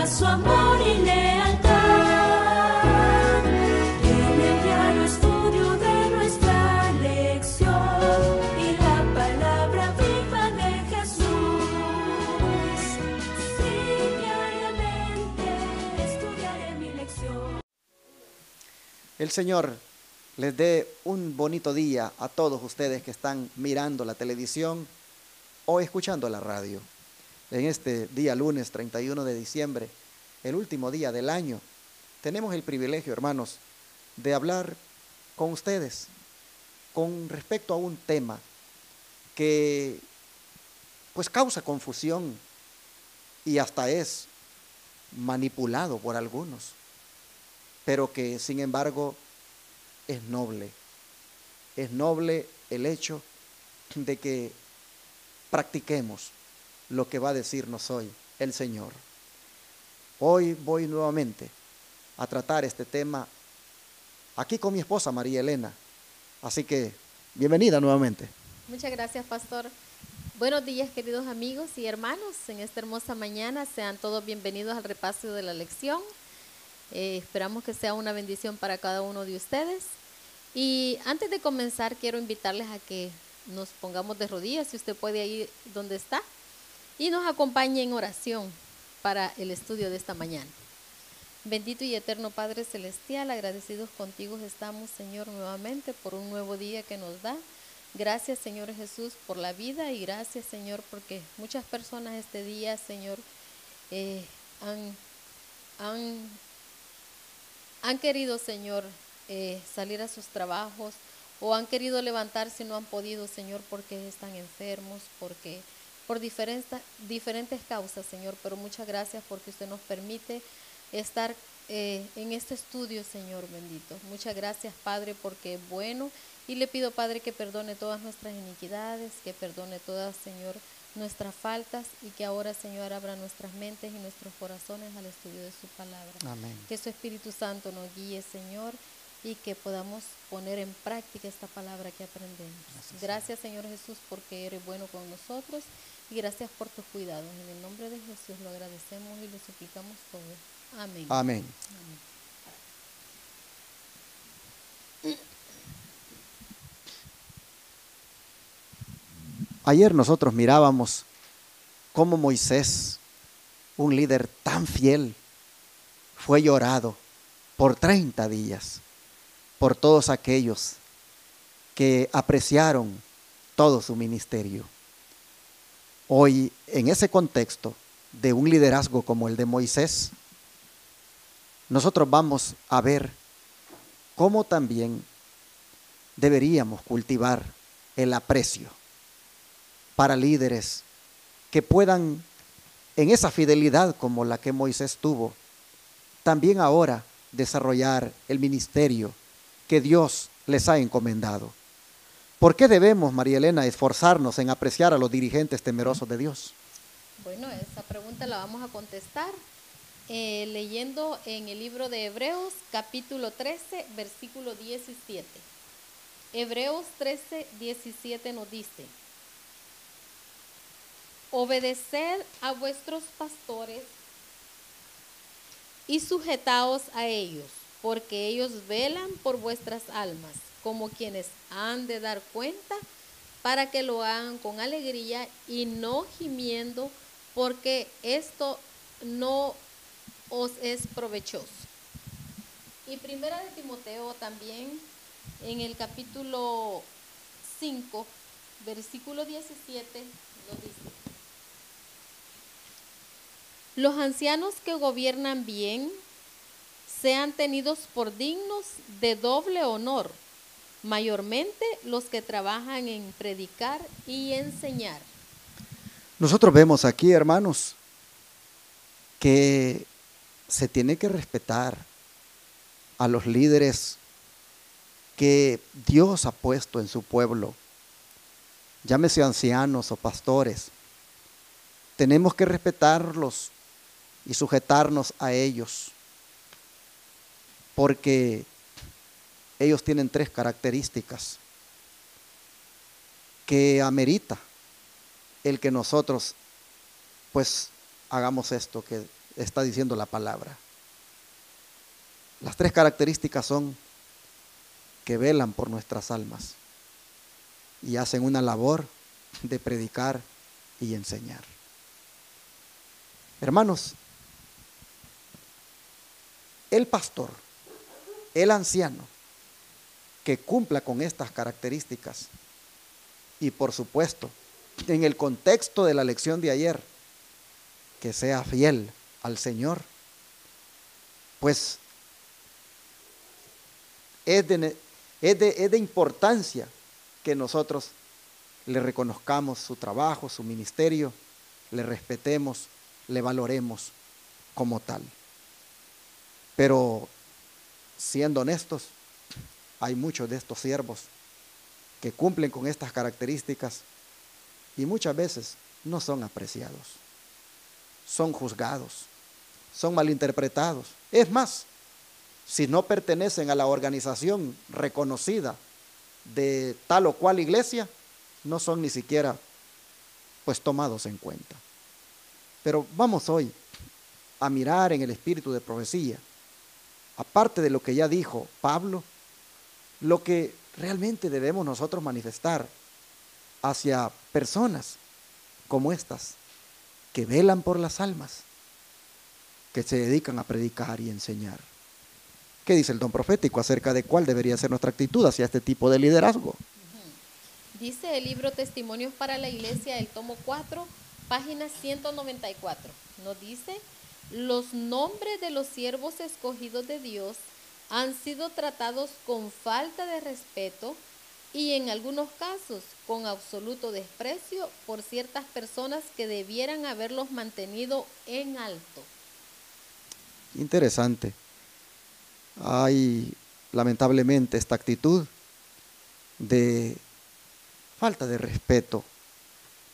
muestra su amor y lealtad. En el diario estudio de nuestra lección y la palabra viva de Jesús. Sí, diariamente estudiaré mi lección. El Señor les dé un bonito día a todos ustedes que están mirando la televisión o escuchando la radio. En este día lunes 31 de diciembre, el último día del año, tenemos el privilegio, hermanos, de hablar con ustedes con respecto a un tema que pues causa confusión y hasta es manipulado por algunos, pero que sin embargo es noble el hecho de que practiquemos lo que va a decirnos hoy el Señor. Hoy voy nuevamente a tratar este tema aquí con mi esposa María Elena, así que bienvenida nuevamente. Muchas gracias, pastor. Buenos días, queridos amigos y hermanos. En esta hermosa mañana sean todos bienvenidos al repaso de la lección. Esperamos que sea una bendición para cada uno de ustedes. Y antes de comenzar, quiero invitarles a que nos pongamos de rodillas, si usted puede ir donde está, y nos acompañe en oración para el estudio de esta mañana. Bendito y eterno Padre Celestial, agradecidos contigo estamos, Señor, nuevamente por un nuevo día que nos da. Gracias, Señor Jesús, por la vida y gracias, Señor, porque muchas personas este día, Señor, han querido, Señor, salir a sus trabajos o han querido levantarse y no han podido, Señor, porque están enfermos, porque por diferentes causas, Señor, pero muchas gracias porque usted nos permite estar en este estudio, Señor bendito. Muchas gracias, Padre, porque es bueno y le pido, Padre, que perdone todas nuestras iniquidades, que perdone todas, Señor, nuestras faltas y que ahora, Señor, abra nuestras mentes y nuestros corazones al estudio de su palabra. Amén. Que su Espíritu Santo nos guíe, Señor, y que podamos poner en práctica esta palabra que aprendemos. Gracias, Señor Jesús, porque eres bueno con nosotros y gracias por tus cuidados. En el nombre de Jesús lo agradecemos y lo suplicamos todo. Amén. Amén. Amén. Ayer nosotros mirábamos cómo Moisés, un líder tan fiel, fue llorado por 30 días por todos aquellos que apreciaron todo su ministerio. Hoy, en ese contexto de un liderazgo como el de Moisés, nosotros vamos a ver cómo también deberíamos cultivar el aprecio para líderes que puedan, en esa fidelidad como la que Moisés tuvo, también ahora desarrollar el ministerio que Dios les ha encomendado. ¿Por qué debemos, María Elena, esforzarnos en apreciar a los dirigentes temerosos de Dios? Bueno, esa pregunta la vamos a contestar leyendo en el libro de Hebreos, capítulo 13, versículo 17. Hebreos 13, 17 nos dice: obedeced a vuestros pastores y sujetaos a ellos, porque ellos velan por vuestras almas, como quienes han de dar cuenta, para que lo hagan con alegría y no gimiendo, porque esto no os es provechoso. Y primera de Timoteo también, en el capítulo 5, versículo 17, nos dice: los ancianos que gobiernan bien sean tenidos por dignos de doble honor, mayormente los que trabajan en predicar y enseñar. Nosotros vemos aquí, hermanos, que se tiene que respetar a los líderes que Dios ha puesto en su pueblo, llámese ancianos o pastores. Tenemos que respetarlos y sujetarnos a ellos, porque ellos tienen 3 características que amerita el que nosotros pues hagamos esto que está diciendo la palabra. Las 3 características son que velan por nuestras almas y hacen una labor de predicar y enseñar. Hermanos, el pastor, el anciano, que cumpla con estas características y por supuesto, en el contexto de la lección de ayer, que sea fiel al Señor, pues es de importancia que nosotros le reconozcamos su trabajo, su ministerio, le respetemos, le valoremos como tal. Pero siendo honestos, hay muchos de estos siervos que cumplen con estas características y muchas veces no son apreciados, son juzgados, son malinterpretados. Es más, si no pertenecen a la organización reconocida de tal o cual iglesia, no son ni siquiera pues tomados en cuenta. Pero vamos hoy a mirar en el espíritu de profecía, aparte de lo que ya dijo Pablo, lo que realmente debemos nosotros manifestar hacia personas como estas, que velan por las almas, que se dedican a predicar y enseñar. ¿Qué dice el don profético acerca de cuál debería ser nuestra actitud hacia este tipo de liderazgo? Dice el libro Testimonios para la Iglesia, el tomo 4, página 194. Nos dice: los nombres de los siervos escogidos de Dios han sido tratados con falta de respeto y en algunos casos con absoluto desprecio por ciertas personas que debieran haberlos mantenido en alto. Interesante. Hay lamentablemente esta actitud de falta de respeto,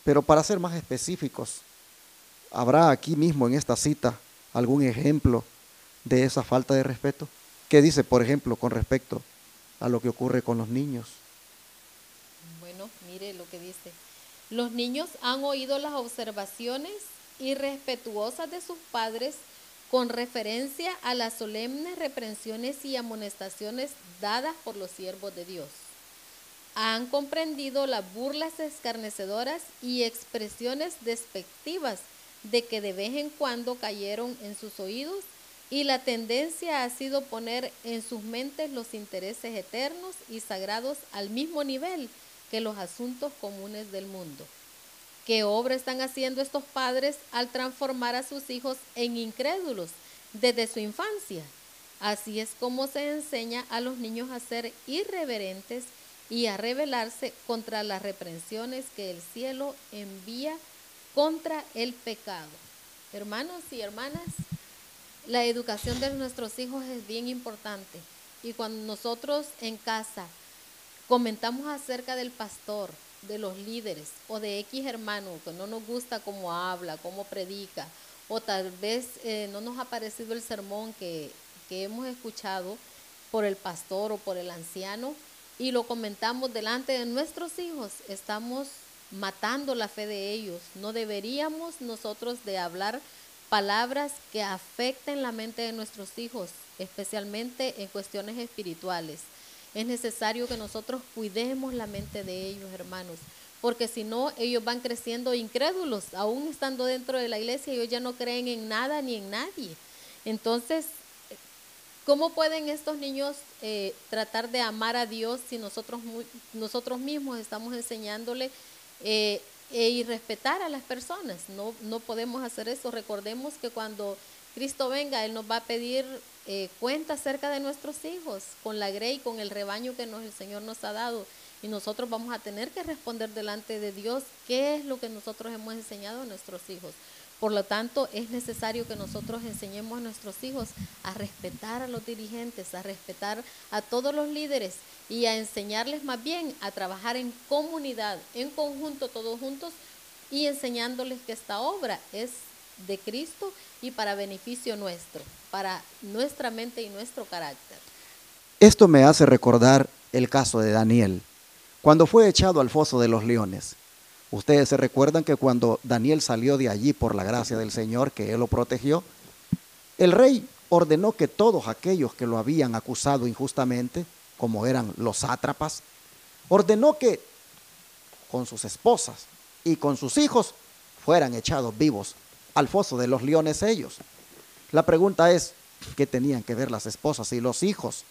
pero para ser más específicos, ¿habrá aquí mismo en esta cita algún ejemplo de esa falta de respeto? ¿Qué dice, por ejemplo, con respecto a lo que ocurre con los niños? Bueno, mire lo que dice. Los niños han oído las observaciones irrespetuosas de sus padres con referencia a las solemnes reprensiones y amonestaciones dadas por los siervos de Dios. Han comprendido las burlas escarnecedoras y expresiones despectivas de que de vez en cuando cayeron en sus oídos, y la tendencia ha sido poner en sus mentes los intereses eternos y sagrados al mismo nivel que los asuntos comunes del mundo. ¿Qué obra están haciendo estos padres al transformar a sus hijos en incrédulos desde su infancia? Así es como se enseña a los niños a ser irreverentes y a rebelarse contra las reprensiones que el cielo envía contra el pecado. Hermanos y hermanas, la educación de nuestros hijos es bien importante, y cuando nosotros en casa comentamos acerca del pastor, de los líderes o de X hermano que no nos gusta cómo habla, cómo predica, o tal vez no nos ha parecido el sermón que hemos escuchado por el pastor o por el anciano, y lo comentamos delante de nuestros hijos, estamos matando la fe de ellos. No deberíamos nosotros de hablar palabras que afecten la mente de nuestros hijos, especialmente en cuestiones espirituales. Es necesario que nosotros cuidemos la mente de ellos, hermanos, porque si no, ellos van creciendo incrédulos, aún estando dentro de la iglesia, ellos ya no creen en nada ni en nadie. Entonces, ¿cómo pueden estos niños tratar de amar a Dios si nosotros mismos estamos enseñándole y respetar a las personas? No podemos hacer eso. Recordemos que cuando Cristo venga, Él nos va a pedir cuenta acerca de nuestros hijos, con la grey, con el rebaño que el Señor nos ha dado, y nosotros vamos a tener que responder delante de Dios qué es lo que nosotros hemos enseñado a nuestros hijos. Por lo tanto, es necesario que nosotros enseñemos a nuestros hijos a respetar a los dirigentes, a respetar a todos los líderes, y a enseñarles más bien a trabajar en comunidad, en conjunto, todos juntos, y enseñándoles que esta obra es de Cristo y para beneficio nuestro, para nuestra mente y nuestro carácter. Esto me hace recordar el caso de Daniel, cuando fue echado al foso de los leones. Ustedes se recuerdan que cuando Daniel salió de allí por la gracia del Señor, que Él lo protegió, El rey ordenó que todos aquellos que lo habían acusado injustamente, como eran los sátrapas, ordenó que con sus esposas y con sus hijos fueran echados vivos al foso de los leones ellos. La pregunta es, ¿qué tenían que ver las esposas y los hijos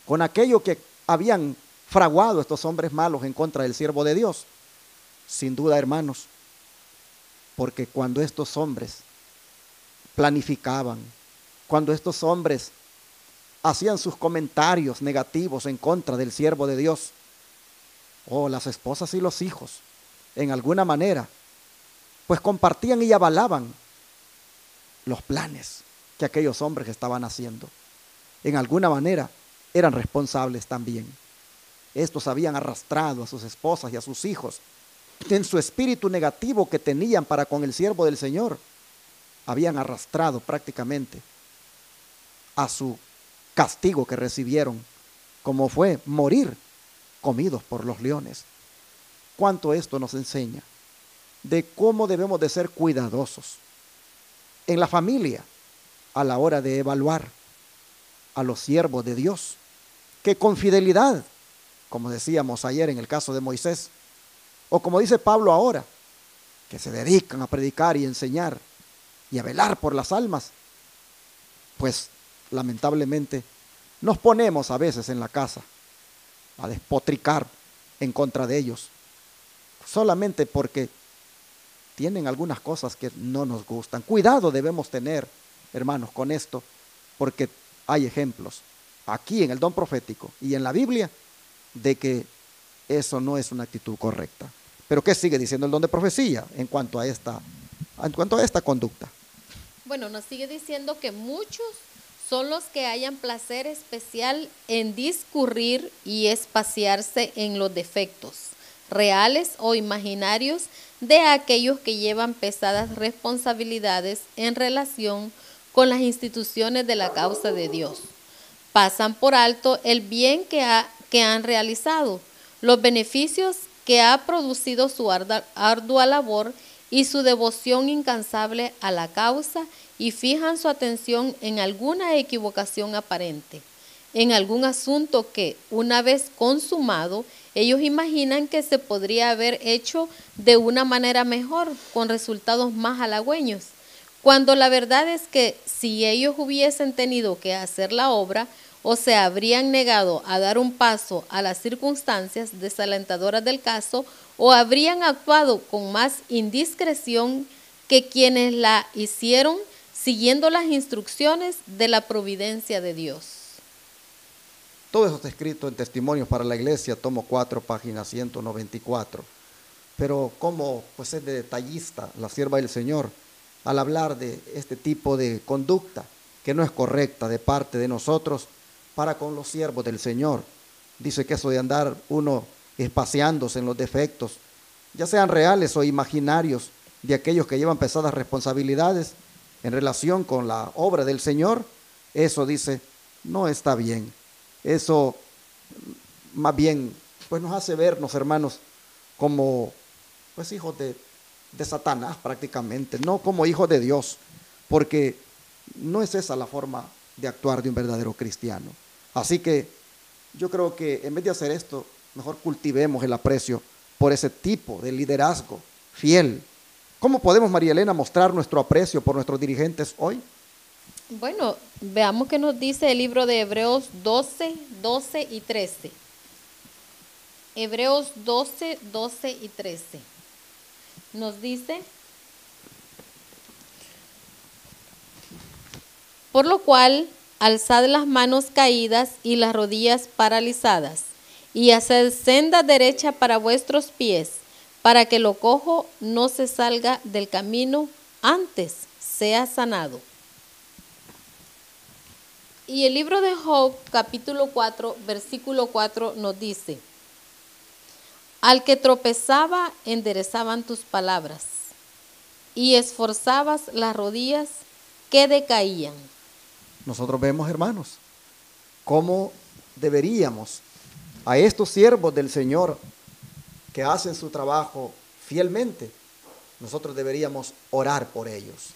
con aquello que habían fraguado estos hombres malos en contra del siervo de Dios? Sin duda, hermanos, porque cuando estos hombres planificaban, cuando estos hombres hacían sus comentarios negativos en contra del siervo de Dios, las esposas y los hijos, en alguna manera, pues compartían y avalaban los planes que aquellos hombres estaban haciendo. En alguna manera eran responsables también. Estos habían arrastrado a sus esposas y a sus hijos en su espíritu negativo que tenían para con el siervo del Señor. Habían arrastrado prácticamente a su castigo que recibieron, como fue morir comidos por los leones. ¿Cuánto esto nos enseña de cómo debemos de ser cuidadosos en la familia a la hora de evaluar a los siervos de Dios, que con fidelidad, como decíamos ayer en el caso de Moisés, o como dice Pablo ahora, que se dedican a predicar y enseñar y a velar por las almas, pues lamentablemente nos ponemos a veces en la casa a despotricar en contra de ellos, solamente porque tienen algunas cosas que no nos gustan. Cuidado debemos tener, hermanos, con esto, porque hay ejemplos aquí en el don profético y en la Biblia de que eso no es una actitud correcta. Pero ¿qué sigue diciendo el don de profecía en cuanto a esta conducta? Bueno, nos sigue diciendo que muchos son los que hayan placer especial en discurrir y espaciarse en los defectos reales o imaginarios de aquellos que llevan pesadas responsabilidades en relación con las instituciones de la causa de Dios. Pasan por alto el bien que han realizado, los beneficios que ha producido su ardua labor y su devoción incansable a la causa, y fijan su atención en alguna equivocación aparente, en algún asunto que, una vez consumado, ellos imaginan que se podría haber hecho de una manera mejor, con resultados más halagüeños, cuando la verdad es que si ellos hubiesen tenido que hacer la obra, o se habrían negado a dar un paso a las circunstancias desalentadoras del caso, o habrían actuado con más indiscreción que quienes la hicieron, siguiendo las instrucciones de la providencia de Dios. Todo eso está escrito en Testimonios para la Iglesia, tomo 4, página 194. Pero cómo pues es de detallista la sierva del Señor al hablar de este tipo de conducta que no es correcta de parte de nosotros para con los siervos del Señor. Dice que eso de andar uno espaciándose en los defectos, ya sean reales o imaginarios, de aquellos que llevan pesadas responsabilidades en relación con la obra del Señor, eso dice, no está bien. Eso más bien pues nos hace vernos, hermanos, como pues hijos de Satanás prácticamente, no como hijos de Dios, porque no es esa la forma de actuar de un verdadero cristiano. Así que yo creo que en vez de hacer esto, mejor cultivemos el aprecio por ese tipo de liderazgo fiel. ¿Cómo podemos, María Elena, mostrar nuestro aprecio por nuestros dirigentes hoy? Bueno, veamos qué nos dice el libro de Hebreos 12, 12 y 13. Hebreos 12, 12 y 13. Nos dice: por lo cual, alzad las manos caídas y las rodillas paralizadas, y haced senda derecha para vuestros pies, para que lo cojo no se salga del camino, antes sea sanado. Y el libro de Job, capítulo 4, versículo 4, nos dice: al que tropezaba enderezaban tus palabras, y esforzabas las rodillas que decaían. Nosotros vemos, hermanos, cómo deberíamos a estos siervos del Señor que hacen su trabajo fielmente, nosotros deberíamos orar por ellos.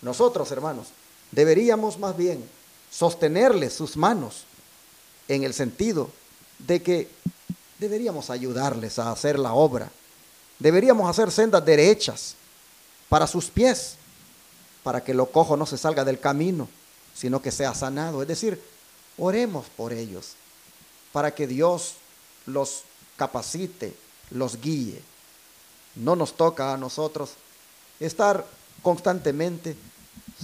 Nosotros, hermanos, Deberíamos más bien sostenerles sus manos en el sentido de que deberíamos ayudarles a hacer la obra. Deberíamos hacer sendas derechas para sus pies, para que lo cojo no se salga del camino, sino que sea sanado. Es decir, oremos por ellos, para que Dios los capacite, los guíe. No nos toca a nosotros estar constantemente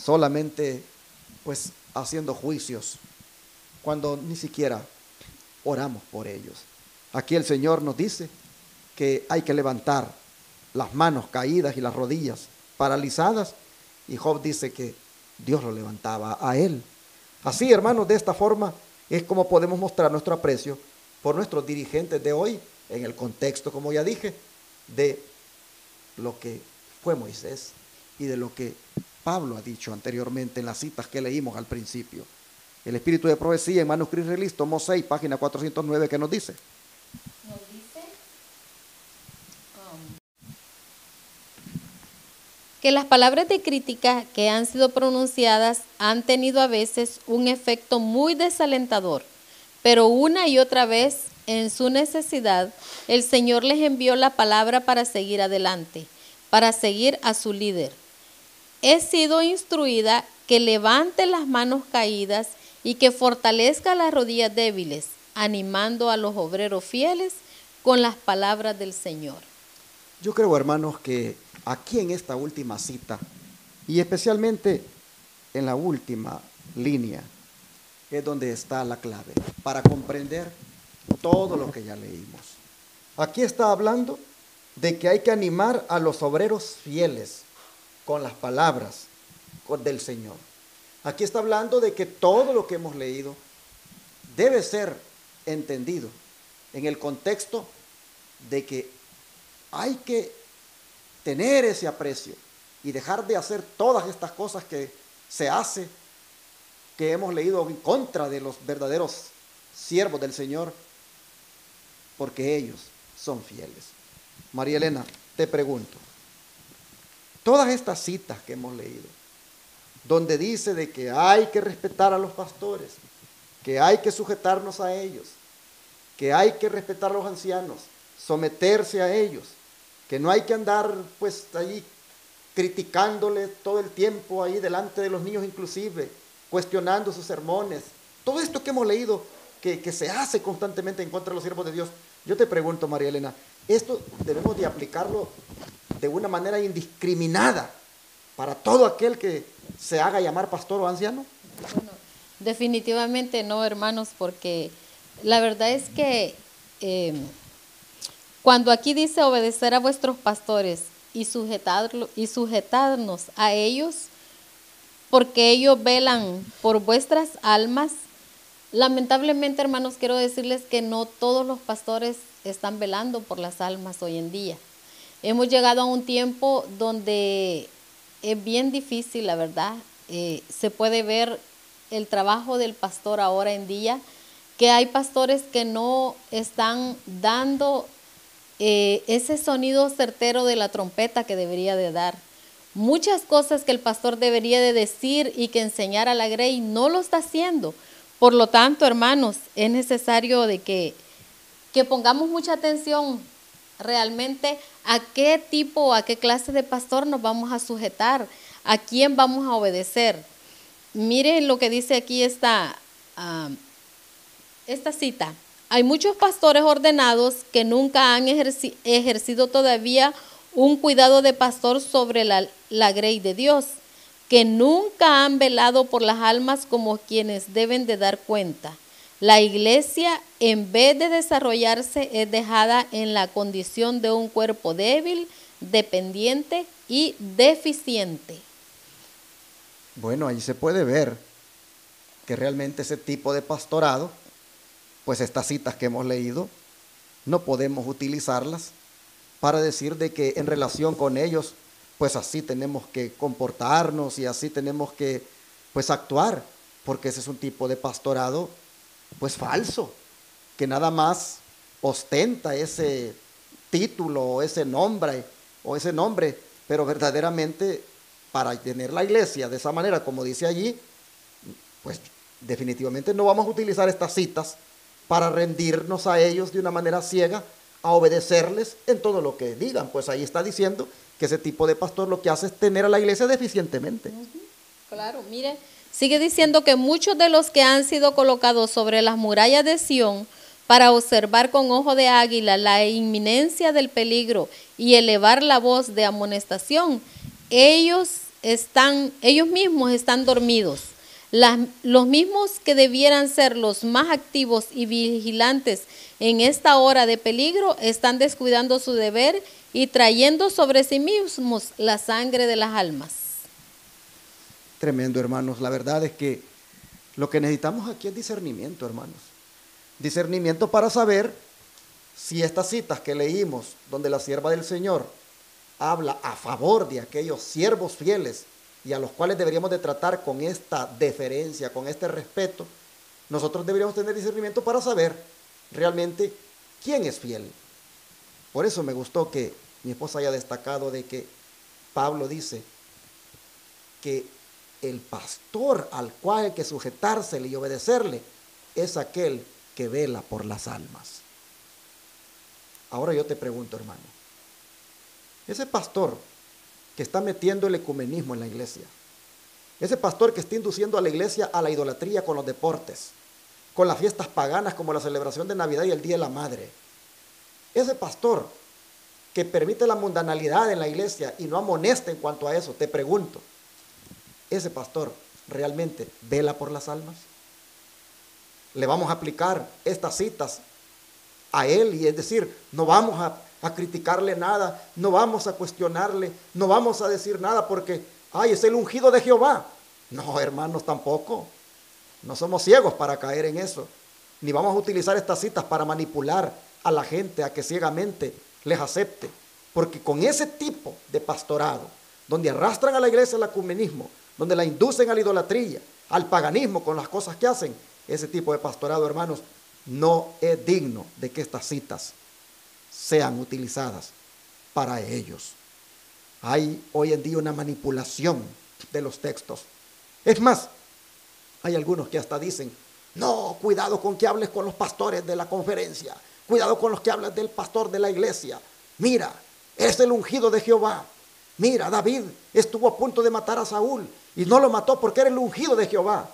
solamente pues haciendo juicios cuando ni siquiera oramos por ellos. Aquí el Señor nos dice que hay que levantar las manos caídas y las rodillas paralizadas, y Job dice que Dios lo levantaba a él. Así, hermanos, de esta forma es como podemos mostrar nuestro aprecio por nuestros dirigentes de hoy, en el contexto, como ya dije, de lo que fue Moisés y de lo que Pablo ha dicho anteriormente en las citas que leímos al principio. El Espíritu de Profecía en Manuscrito Release, tomo 6, página 409, ¿qué nos dice? Nos dice que las palabras de crítica que han sido pronunciadas han tenido a veces un efecto muy desalentador, pero una y otra vez, en su necesidad, el Señor les envió la palabra para seguir adelante, para seguir a su líder. He sido instruida que levante las manos caídas y que fortalezca las rodillas débiles, animando a los obreros fieles con las palabras del Señor. Yo creo, hermanos, que aquí en esta última cita, y especialmente en la última línea, es donde está la clave para comprender todo lo que ya leímos. Aquí está hablando de que hay que animar a los obreros fieles con las palabras del Señor. Aquí está hablando de que todo lo que hemos leído debe ser entendido en el contexto de que hay que tener ese aprecio y dejar de hacer todas estas cosas que se hace, que hemos leído en contra de los verdaderos siervos del Señor, porque ellos son fieles. María Elena, te pregunto, todas estas citas que hemos leído, donde dice de que hay que respetar a los pastores, que hay que sujetarnos a ellos, que hay que respetar a los ancianos, someterse a ellos, que no hay que andar pues ahí criticándoles todo el tiempo ahí delante de los niños inclusive, cuestionando sus sermones, todo esto que hemos leído que se hace constantemente en contra de los siervos de Dios. Yo te pregunto, María Elena, ¿esto debemos de aplicarlo de una manera indiscriminada para todo aquel que se haga llamar pastor o anciano? Bueno, definitivamente no, hermanos, porque la verdad es que cuando aquí dice obedecer a vuestros pastores y sujetarnos a ellos, porque ellos velan por vuestras almas, lamentablemente, hermanos, quiero decirles que no todos los pastores están velando por las almas hoy en día. Hemos llegado a un tiempo donde es bien difícil, la verdad. Se puede ver el trabajo del pastor ahora en día, que hay pastores que no están dando ese sonido certero de la trompeta que debería de dar. Muchas cosas que el pastor debería de decir y que enseñar a la grey no lo está haciendo. Por lo tanto, hermanos, es necesario de que pongamos mucha atención realmente a qué tipo, a qué clase de pastor nos vamos a sujetar, a quién vamos a obedecer. Miren lo que dice aquí esta cita. Hay muchos pastores ordenados que nunca han ejercido todavía un cuidado de pastor sobre la grey de Dios, que nunca han velado por las almas como quienes deben de dar cuenta. La iglesia, en vez de desarrollarse, es dejada en la condición de un cuerpo débil, dependiente y deficiente. Bueno, ahí se puede ver que realmente ese tipo de pastorado, pues estas citas que hemos leído, no podemos utilizarlas para decir de que en relación con ellos, pues así tenemos que comportarnos y así tenemos que pues actuar, porque ese es un tipo de pastorado pues falso, que nada más ostenta ese título o ese nombre, pero verdaderamente para tener la iglesia de esa manera, como dice allí, pues definitivamente no vamos a utilizar estas citas para rendirnos a ellos de una manera ciega, a obedecerles en todo lo que digan. Pues ahí está diciendo que ese tipo de pastor lo que hace es tener a la iglesia deficientemente. Claro, mire, sigue diciendo que muchos de los que han sido colocados sobre las murallas de Sión para observar con ojo de águila la inminencia del peligro y elevar la voz de amonestación, ellos mismos están dormidos. Los mismos que debieran ser los más activos y vigilantes en esta hora de peligro están descuidando su deber y trayendo sobre sí mismos la sangre de las almas. Tremendo, hermanos. La verdad es que lo que necesitamos aquí es discernimiento, hermanos. Discernimiento para saber si estas citas que leímos, donde la sierva del Señor habla a favor de aquellos siervos fieles y a los cuales deberíamos de tratar con esta deferencia, con este respeto, nosotros deberíamos tener discernimiento para saber realmente quién es fiel. Por eso me gustó que mi esposa haya destacado de que Pablo dice que el pastor al cual hay que sujetársele y obedecerle es aquel que vela por las almas. Ahora yo te pregunto, hermano, ese pastor que está metiendo el ecumenismo en la iglesia, ese pastor que está induciendo a la iglesia a la idolatría con los deportes, con las fiestas paganas como la celebración de Navidad y el Día de la Madre, ese pastor que permite la mundanalidad en la iglesia y no amonesta en cuanto a eso, te pregunto, ¿ese pastor realmente vela por las almas? Le vamos a aplicar estas citas a él, y es decir, no vamos a criticarle nada, no vamos a cuestionarle, no vamos a decir nada porque, ay, es el ungido de Jehová. No, hermanos, tampoco. No somos ciegos para caer en eso. Ni vamos a utilizar estas citas para manipular a la gente a que ciegamente les acepte. Porque con ese tipo de pastorado, donde arrastran a la iglesia al ecumenismo, donde la inducen a la idolatría, al paganismo con las cosas que hacen, ese tipo de pastorado, hermanos, no es digno de que estas citas sean utilizadas para ellos. Hay hoy en día una manipulación de los textos. Es más, hay algunos que hasta dicen, no, cuidado con que hables con los pastores de la conferencia, cuidado con los que hablas del pastor de la iglesia. Mira, es el ungido de Jehová. Mira, David estuvo a punto de matar a Saúl y no lo mató porque era el ungido de Jehová.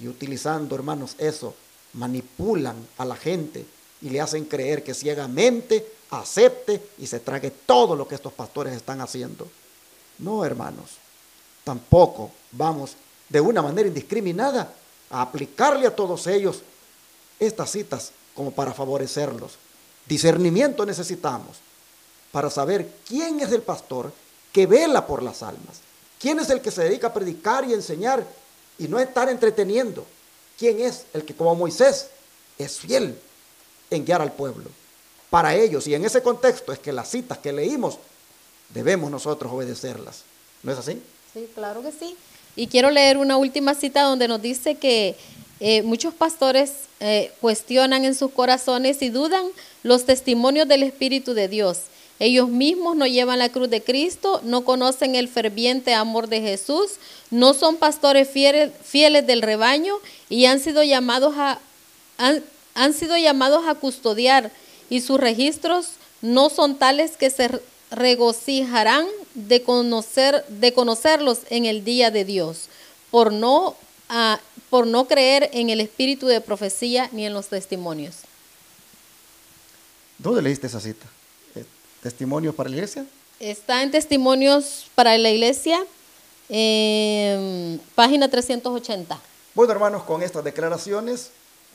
Y utilizando, hermanos, eso, manipulan a la gente y le hacen creer que ciegamente acepte y se trague todo lo que estos pastores están haciendo. No, hermanos, tampoco vamos de una manera indiscriminada a aplicarle a todos ellos estas citas como para favorecerlos. Discernimiento necesitamos para saber quién es el pastor que vela por las almas, quién es el que se dedica a predicar y enseñar y no estar entreteniendo, quién es el que como Moisés es fiel en guiar al pueblo. Para ellos, y en ese contexto es que las citas que leímos debemos nosotros obedecerlas. ¿No es así? Sí, claro que sí. Y quiero leer una última cita donde nos dice que muchos pastores cuestionan en sus corazones y dudan los testimonios del Espíritu de Dios. Ellos mismos no llevan la cruz de Cristo, no conocen el ferviente amor de Jesús, no son pastores fieles del rebaño y han sido llamados a custodiar, y sus registros no son tales que se regocijarán de conocerlos en el día de Dios, por no creer en el espíritu de profecía ni en los testimonios. ¿Dónde leíste esa cita? ¿Testimonios para la iglesia? Está en Testimonios para la Iglesia, página 380. Bueno, hermanos, con estas declaraciones,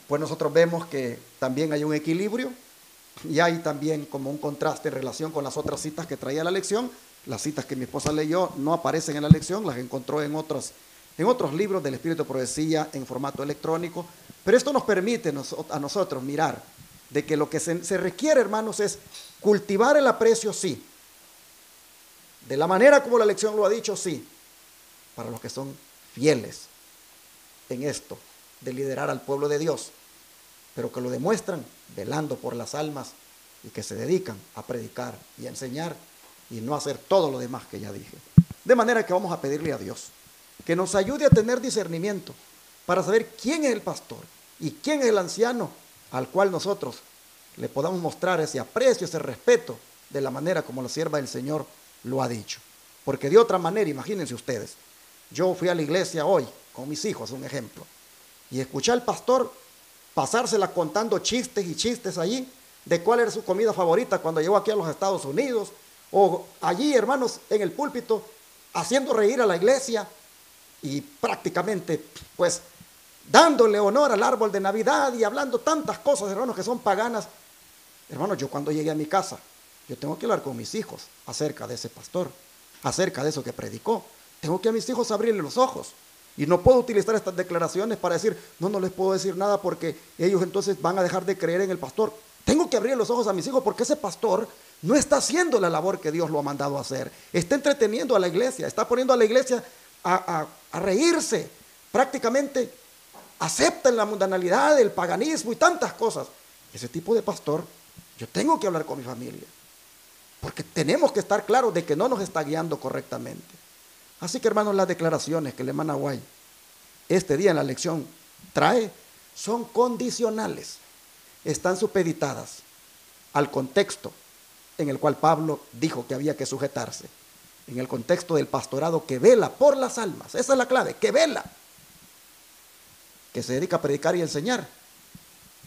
pues nosotros vemos que también hay un equilibrio y hay también como un contraste en relación con las otras citas que traía la lección. Las citas que mi esposa leyó no aparecen en la lección, las encontró en otros libros del Espíritu de Profecía en formato electrónico, pero esto nos permite a nosotros mirar de que lo que se requiere, hermanos, es cultivar el aprecio, sí, de la manera como la lección lo ha dicho, sí, para los que son fieles en esto de liderar al pueblo de Dios, pero que lo demuestran velando por las almas y que se dedican a predicar y a enseñar y no hacer todo lo demás que ya dije. De manera que vamos a pedirle a Dios que nos ayude a tener discernimiento para saber quién es el pastor y quién es el anciano al cual nosotros le podamos mostrar ese aprecio, ese respeto, de la manera como la sierva del Señor lo ha dicho. Porque de otra manera, imagínense ustedes, yo fui a la iglesia hoy con mis hijos, un ejemplo, y escuché al pastor pasársela contando chistes y chistes allí de cuál era su comida favorita cuando llegó aquí a los Estados Unidos, o allí, hermanos, en el púlpito, haciendo reír a la iglesia y prácticamente, pues, dándole honor al árbol de Navidad y hablando tantas cosas, hermanos, que son paganas. Hermanos, yo cuando llegué a mi casa, yo tengo que hablar con mis hijos acerca de ese pastor, acerca de eso que predicó. Tengo que a mis hijos abrirle los ojos. Y no puedo utilizar estas declaraciones para decir, no les puedo decir nada porque ellos entonces van a dejar de creer en el pastor. Tengo que abrir los ojos a mis hijos porque ese pastor no está haciendo la labor que Dios lo ha mandado a hacer. Está entreteniendo a la iglesia, está poniendo a la iglesia a reírse. Prácticamente aceptan la mundanalidad, el paganismo y tantas cosas. Ese tipo de pastor, yo tengo que hablar con mi familia. Porque tenemos que estar claros de que no nos está guiando correctamente. Así que, hermanos, las declaraciones que el hermano Aguay este día en la lección trae son condicionales. Están supeditadas al contexto en el cual Pablo dijo que había que sujetarse. En el contexto del pastorado que vela por las almas. Esa es la clave, que vela. Que se dedica a predicar y enseñar.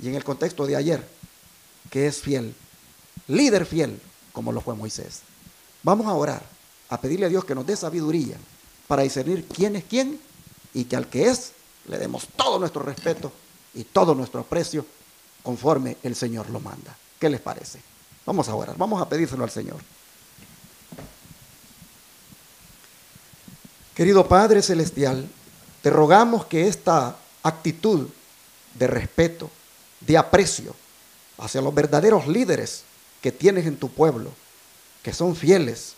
Y en el contexto de ayer, que es fiel, líder fiel, como lo fue Moisés. Vamos a orar, a pedirle a Dios que nos dé sabiduría para discernir quién es quién y que al que es le demos todo nuestro respeto y todo nuestro aprecio conforme el Señor lo manda. ¿Qué les parece? Vamos a orar, vamos a pedírselo al Señor. Querido Padre Celestial, te rogamos que esta actitud de respeto, de aprecio hacia los verdaderos líderes que tienes en tu pueblo, que son fieles,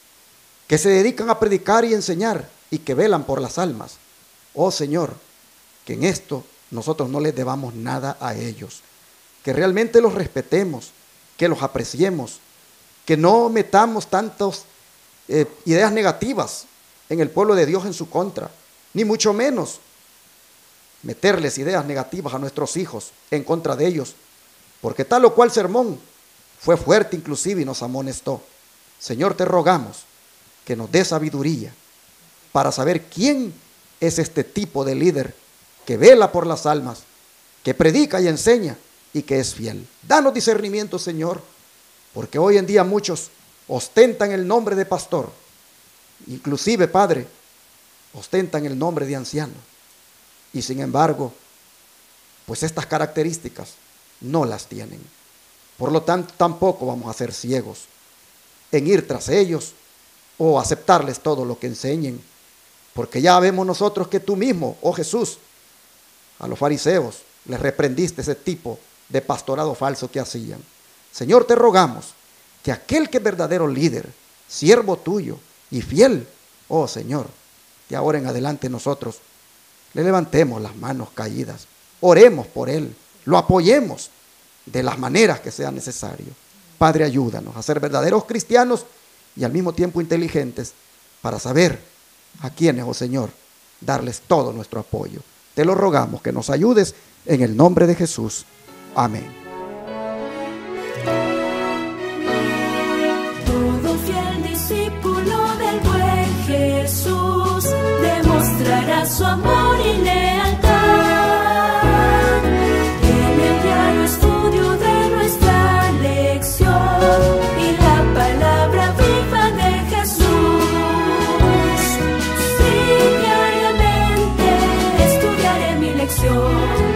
que se dedican a predicar y enseñar y que velan por las almas. Oh Señor, que en esto nosotros no les debamos nada a ellos, que realmente los respetemos, que los apreciemos, que no metamos tantas ideas negativas en el pueblo de Dios en su contra, ni mucho menos meterles ideas negativas a nuestros hijos en contra de ellos, porque tal o cual sermón fue fuerte inclusive y nos amonestó. Señor, te rogamos que nos dé sabiduría para saber quién es este tipo de líder que vela por las almas, que predica y enseña y que es fiel. Danos discernimiento, Señor, porque hoy en día muchos ostentan el nombre de pastor, inclusive, Padre, ostentan el nombre de anciano, y sin embargo, pues estas características no las tienen. Por lo tanto, tampoco vamos a ser ciegos en ir tras ellos o aceptarles todo lo que enseñen, porque ya vemos nosotros que tú mismo, oh Jesús, a los fariseos les reprendiste ese tipo de pastorado falso que hacían. Señor, te rogamos que aquel que es verdadero líder, siervo tuyo y fiel, oh Señor, que ahora en adelante nosotros le levantemos las manos caídas, oremos por él, lo apoyemos de las maneras que sea necesario. Padre, ayúdanos a ser verdaderos cristianos y al mismo tiempo inteligentes para saber a quienes, oh Señor, darles todo nuestro apoyo. Te lo rogamos que nos ayudes en el nombre de Jesús. Amén. Todo fiel discípulo del buen Jesús demostrará su amor y lealtad en el diario estudio de nuestra lección y la palabra viva de Jesús. Sí, diariamente estudiaré mi lección.